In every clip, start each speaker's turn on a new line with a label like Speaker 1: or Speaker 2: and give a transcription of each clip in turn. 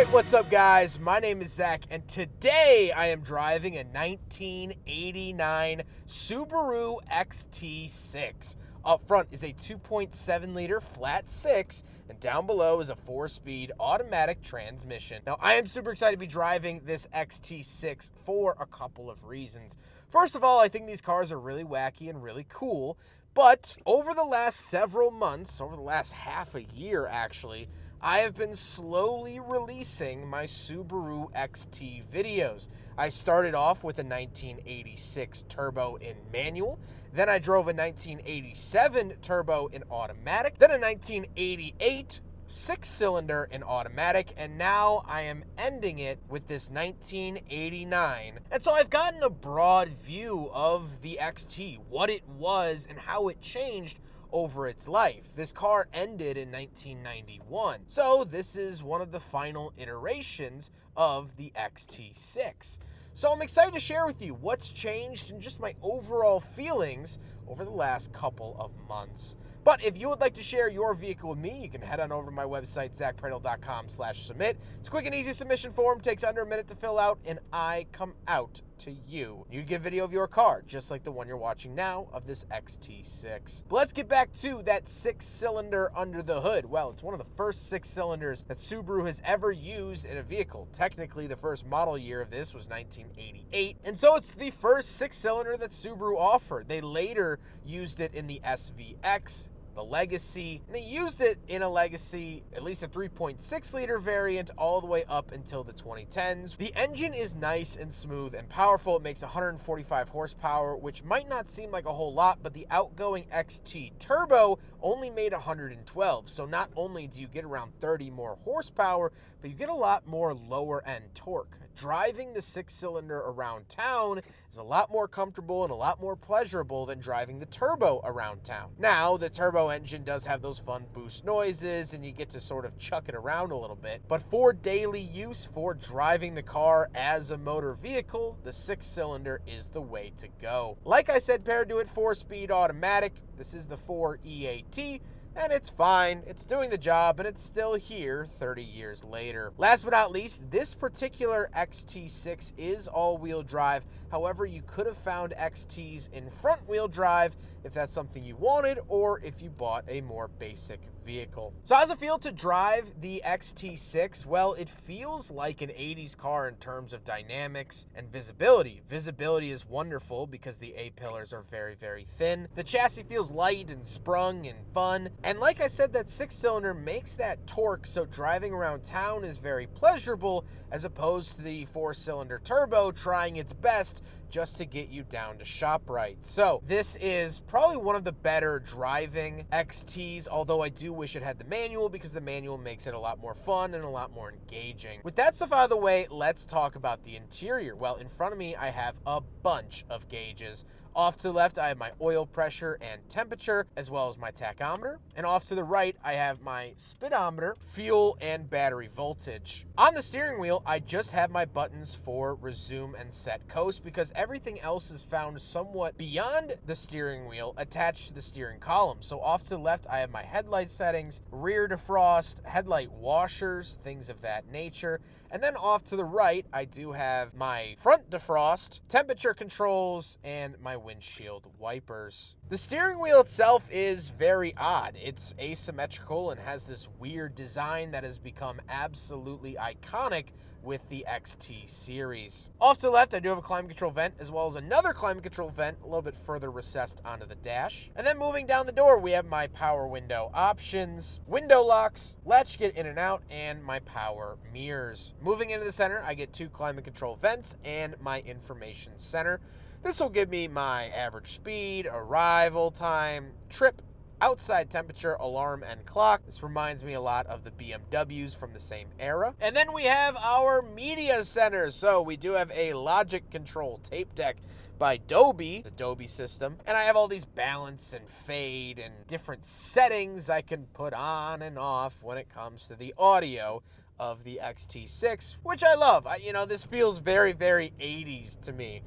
Speaker 1: Alright, what's up guys? My name is Zach, and today I am driving a 1989 Subaru XT6. Up front is a 2.7 liter flat 6, and down below is a 4-speed automatic transmission. Now, I am super excited to be driving this XT6 for a couple of reasons. First of all, I think these cars are really wacky and really cool, but over the last several months, over the last half a year actually, I have been slowly releasing my Subaru XT videos. I started off with a 1986 turbo in manual, then I drove a 1987 turbo in automatic, then a 1988 6-cylinder in automatic, and now I am ending it with this 1989. And so I've gotten a broad view of the XT, what it was and how it changed over its life. This car ended in 1991, so this is one of the final iterations of the XT6. So I'm excited to share with you what's changed and just my overall feelings over the last couple of months. But if you would like to share your vehicle with me, you can head on over to my website, zackpredel.com/submit. It's a quick and easy submission form, takes under a minute to fill out, and I come out to you. You get a video of your car, just like the one you're watching now of this XT6. But let's get back to that 6-cylinder under the hood. Well, it's one of the first 6-cylinders that Subaru has ever used in a vehicle. Technically, the first model year of this was 1988, and so it's the first 6-cylinder that Subaru offered. They later used it in the SVX, the Legacy, and they used it in a Legacy, at least a 3.6 liter variant, all the way up until the 2010s. The engine is nice and smooth and powerful. It makes 145 horsepower, which might not seem like a whole lot, but the outgoing XT Turbo only made 112. So not only do you get around 30 more horsepower, but you get a lot more lower end torque. Driving the 6-cylinder around town is a lot more comfortable and a lot more pleasurable than driving the turbo around town. Now, the turbo engine does have those fun boost noises and you get to sort of chuck it around a little bit, but for daily use, for driving the car as a motor vehicle, the 6-cylinder is the way to go. Like I said, paired to it 4-speed automatic, this is the 4EAT, and it's fine, it's doing the job, and it's still here 30 years later. Last but not least, this particular XT6 is all-wheel drive. However, you could have found XTs in front-wheel drive if that's something you wanted, or if you bought a more basic vehicle. So how does it feel to drive the XT6? Well, it feels like an 80s car in terms of dynamics and visibility. Visibility is wonderful because the A-pillars are very, very thin. The chassis feels light and sprung and fun. And like I said, that 6-cylinder makes that torque so driving around town is very pleasurable, as opposed to the 4-cylinder turbo trying its best just to get you down to ShopRite. So this is probably one of the better driving XTs, although I do wish it had the manual because the manual makes it a lot more fun and a lot more engaging. With that stuff out of the way, let's talk about the interior. Well, in front of me, I have a bunch of gauges. Off to the left, I have my oil pressure and temperature, as well as my tachometer. And off to the right, I have my speedometer, fuel, and battery voltage. On the steering wheel, I just have my buttons for resume and set coast because everything else is found somewhat beyond the steering wheel, attached to the steering column. So off to the left, I have my headlight settings, rear defrost, headlight washers, things of that nature. And then off to the right, I do have my front defrost, temperature controls, and my windshield wipers. The steering wheel itself is very odd. It's asymmetrical and has this weird design that has become absolutely iconic with the XT series. Off to the left, I do have a climate control vent, as well as another climate control vent a little bit further recessed onto the dash. And then moving down the door, we have my power window options, window locks, latch get in and out, and my power mirrors. Moving into the center, I get 2 climate control vents and my information center. This will give me my average speed, arrival time, trip, outside temperature, alarm, and clock. This reminds me a lot of the BMWs from the same era. And then we have our media center. So we do have a logic control tape deck by Dolby, the Dolby system. And I have all these balance and fade and different settings I can put on and off when it comes to the audio of the XT6, which I love. You know, this feels very, very 80s to me.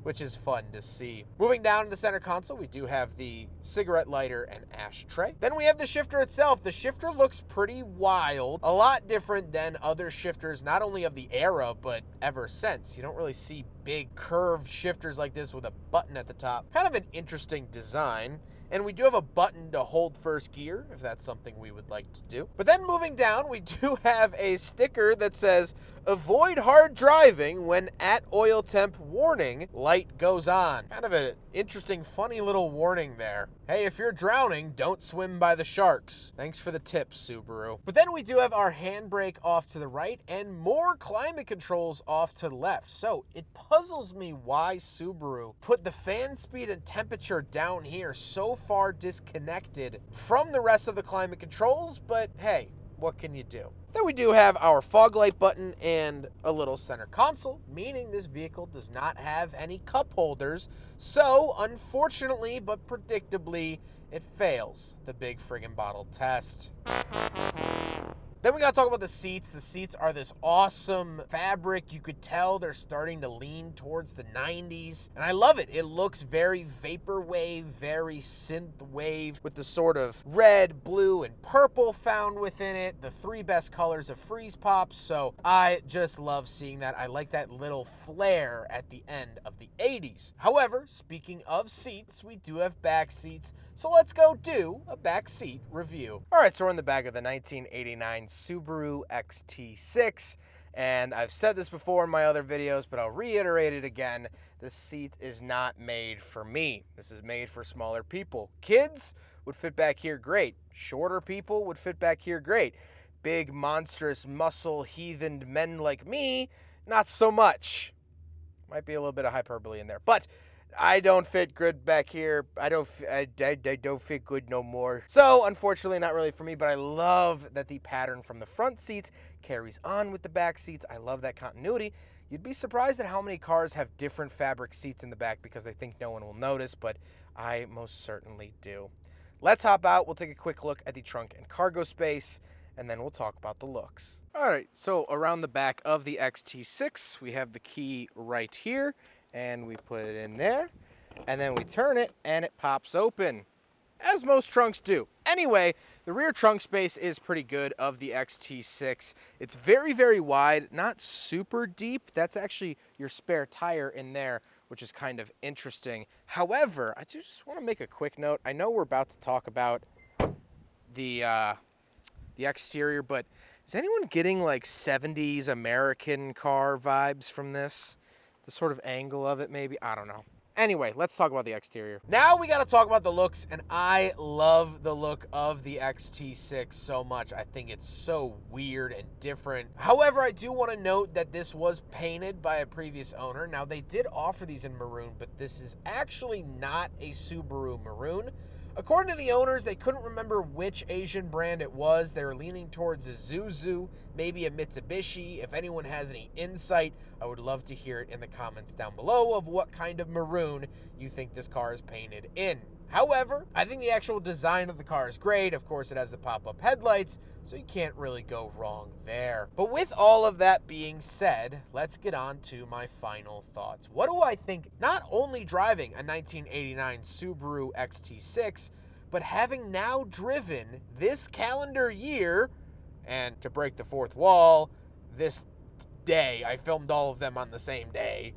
Speaker 1: which is fun to see. Moving down to the center console, we do have the cigarette lighter and ashtray. Then we have the shifter itself. The shifter looks pretty wild, a lot different than other shifters, not only of the era, but ever since. You don't really see big curved shifters like this with a button at the top. Kind of an interesting design. And we do have a button to hold first gear, if that's something we would like to do. But then moving down, we do have a sticker that says, avoid hard driving when at oil temp warning, light goes on. Kind of an interesting, funny little warning there. Hey, if you're drowning, don't swim by the sharks. Thanks for the tip, Subaru. But then we do have our handbrake off to the right and more climate controls off to the left. So it puzzles me why Subaru put the fan speed and temperature down here so far disconnected from the rest of the climate controls, but hey, what can you do? Then we do have our fog light button and a little center console, meaning this vehicle does not have any cup holders. So unfortunately, but predictably, it fails the big friggin' bottle test. Then we gotta talk about the seats. The seats are this awesome fabric. You could tell they're starting to lean towards the 90s. And I love it. It looks very vaporwave, very synthwave, with the sort of red, blue, and purple found within it. The three best colors of Freeze Pops. So I just love seeing that. I like that little flare at the end of the 80s. However, speaking of seats, we do have back seats. So let's go do a back seat review. All right, so we're in the back of the 1989 Subaru XT6, and I've said this before in my other videos, but I'll reiterate it again. This seat is not made for me. This is made for smaller people. Kids would fit back here great. Shorter people would fit back here great. Big, monstrous, muscle, heathened men like me, not so much. Might be a little bit of hyperbole in there, but I don't fit good back here. I don't fit good no more. So unfortunately, not really for me, but I love that the pattern from the front seats carries on with the back seats. I love that continuity. You'd be surprised at how many cars have different fabric seats in the back because I think no one will notice, but I most certainly do. Let's hop out. We'll take a quick look at the trunk and cargo space, and then we'll talk about the looks. All right, so around the back of the XT6, we have the key right here. And we put it in there, and then we turn it, and it pops open, as most trunks do. Anyway, the rear trunk space is pretty good of the XT6. It's very, very wide, not super deep. That's actually your spare tire in there, which is kind of interesting. However, I just want to make a quick note. I know we're about to talk about the exterior, but is anyone getting like 70s American car vibes from this? The sort of angle of it, maybe? I don't know. Anyway, let's talk about the exterior. Now we got to talk about the looks, and I love the look of the XT6 so much. I think it's so weird and different. However, I do want to note that this was painted by a previous owner. Now, they did offer these in maroon, but this is actually not a Subaru maroon. According to the owners, they couldn't remember which Asian brand it was. They were leaning towards a Isuzu, maybe a Mitsubishi. If anyone has any insight, I would love to hear it in the comments down below of what kind of maroon you think this car is painted in. However, I think the actual design of the car is great. Of course, it has the pop-up headlights, so you can't really go wrong there. But with all of that being said, let's get on to my final thoughts. What do I think, not only driving a 1989 Subaru XT6, but having now driven this calendar year, and to break the fourth wall, this day, I filmed all of them on the same day.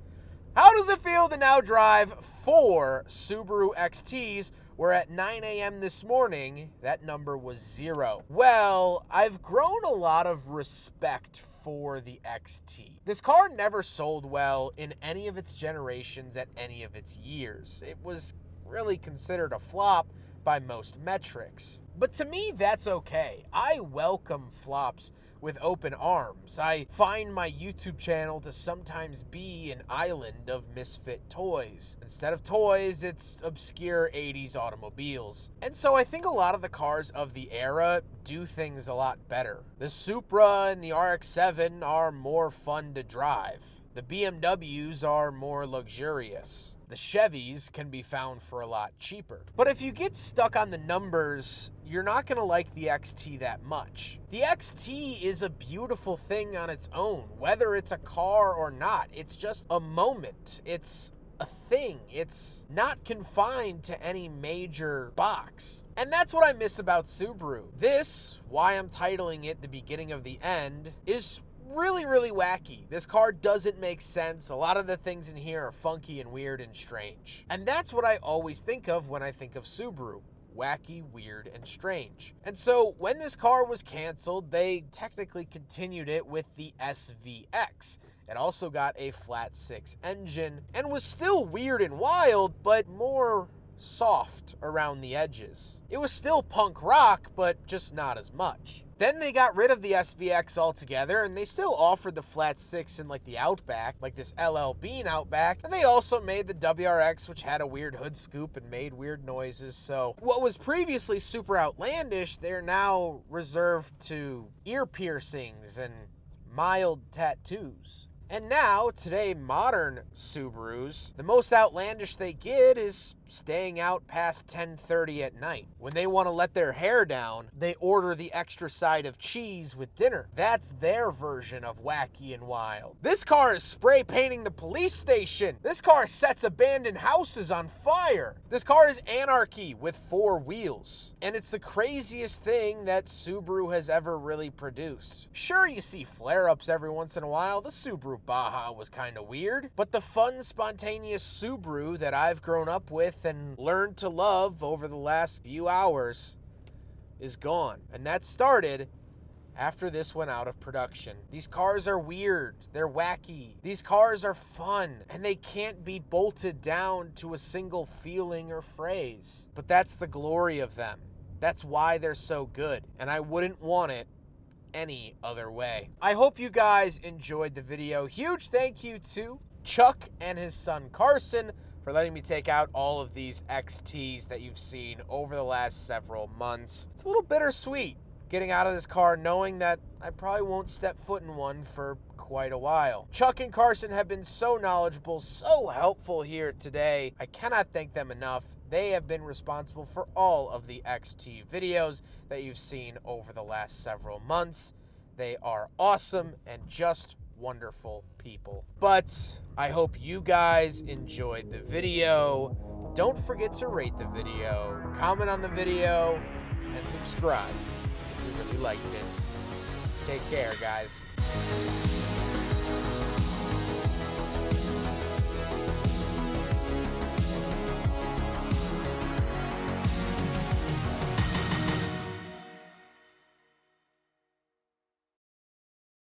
Speaker 1: How does it feel to now drive 4 Subaru XTs, where at 9 a.m. this morning, that number was 0? Well, I've grown a lot of respect for the XT. This car never sold well in any of its generations at any of its years. It was really considered a flop by most metrics. But to me, that's okay. I welcome flops with open arms. I find my YouTube channel to sometimes be an island of misfit toys. Instead of toys, it's obscure 80s automobiles. And so I think a lot of the cars of the era do things a lot better. The Supra and the RX-7 are more fun to drive. The BMWs are more luxurious. The Chevys can be found for a lot cheaper. But if you get stuck on the numbers, you're not gonna like the XT that much. The XT is a beautiful thing on its own, whether it's a car or not. It's just a moment. It's a thing. It's not confined to any major box. And that's what I miss about Subaru. This, why I'm titling it The Beginning of the End, is really, really wacky. This car doesn't make sense. A lot of the things in here are funky and weird and strange. And that's what I always think of when I think of Subaru. Wacky, weird, and strange. And so when this car was canceled, they technically continued it with the SVX. It also got a flat 6 engine and was still weird and wild, but more soft around the edges. It was still punk rock, but just not as much. Then they got rid of the SVX altogether, and they still offered the flat 6 in like the Outback, like this LL Bean Outback, and they also made the WRX, which had a weird hood scoop and made weird noises. So what was previously super outlandish, they're now reserved to ear piercings and mild tattoos. And now, today, modern Subarus, the most outlandish they get is staying out past 10:30 at night. When they want to let their hair down, they order the extra side of cheese with dinner. That's their version of wacky and wild. This car is spray painting the police station. This car sets abandoned houses on fire. This car is anarchy with 4 wheels. And it's the craziest thing that Subaru has ever really produced. Sure, you see flare-ups every once in a while. The Subaru Baja was kind of weird, but the fun, spontaneous Subaru that I've grown up with and learned to love over the last few hours is gone. And that started after this went out of production. These cars are weird, they're wacky, these cars are fun, and they can't be bolted down to a single feeling or phrase. But that's the glory of them. That's why they're so good, and I wouldn't want it any other way. I hope you guys enjoyed the video. Huge thank you to Chuck and his son Carson for letting me take out all of these XTs that you've seen over the last several months. It's a little bittersweet getting out of this car knowing that I probably won't step foot in one for quite a while. Chuck and Carson have been so knowledgeable, so helpful here today. I cannot thank them enough. They have been responsible for all of the XT videos that you've seen over the last several months. They are awesome and just wonderful people. But I hope you guys enjoyed the video. Don't forget to rate the video, comment on the video, and subscribe if you really liked it. Take care, guys.